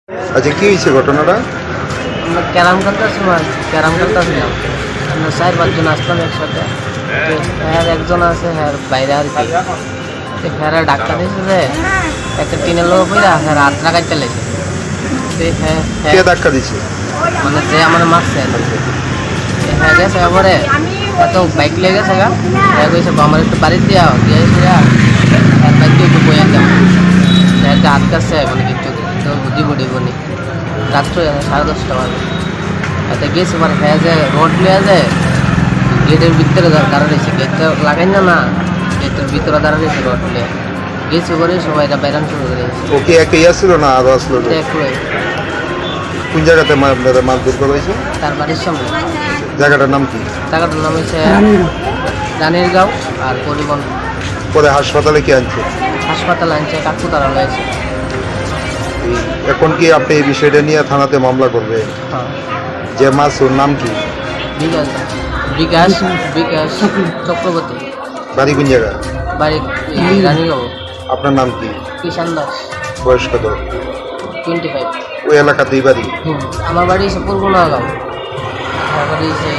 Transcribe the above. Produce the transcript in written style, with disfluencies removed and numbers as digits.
আচ্ছা, কি হয়েছে ঘটনাটা? আমরা ক্যারাম খেলতেছিলাম। আমরা 4-5 জন আসলাম একসাথে। তো হ্যাঁ একজন আছে হ্যাঁ বাইরে আর কি। তো হ্যাঁ ডাক্তার দিয়েছে যে একটা টিনের লোক পইরা হ্যাঁ রাত রাখাইতে লেগেছে। তো হ্যাঁ কে হ্যাঁ ধাক্কা দিছে? মানে যে আমার মারছে আর কি। তো হ্যাঁ গেছে এবারে এত বাইক লেগে গেছে গা। হ্যাঁ কইছে আমার একটু বাড়ি দিয়া দিয়েছি আর বাইক একটু বয়ে যাও। একটা হাত কাছে মানে কিছু দিব রাত্রে 10:30 বাজে। এতে গেছে মানে হ্যাঁ যে রোড লিয়া যায় গেটের ভিতরে দাঁড়া রয়েছে, গেটটা লাগাই না গেটের ভিতরে দাঁড়া রয়েছে রোড লিয়া গেছে করে সবাই এটা বাইরান শুরু করে দিয়েছে। ও কি একাই আসছিল না আরো আসলো? একলাই কোন জায়গাতে আপনারা মারধর করা হয়েছে? তার বাড়ির সামনে। জায়গাটার নাম কি? জায়গাটার নাম হচ্ছে রানীরগাঁও আর পরিবহন পরে হাসপাতালে কি আনছে? হাসপাতাল আনছে কাকুতারা রয়েছে। এখন কি আপনি এই বিষয়টা নিয়ে থানাতে মামলা করবে? হ্যাঁ যে মাছ ওর নাম কি? বিকাশ বিকাশ বিকাশ চক্রবর্তী, বাড়ি কোন জায়গা? বাড়ি রানীরগাঁও। আপনার নাম কি? কিষান দাস, বয়স কত? 25। ওই এলাকাতেই বাড়ি? আমার বাড়ি হচ্ছে পূর্বনাগাঁও, আমার বাড়ি হচ্ছে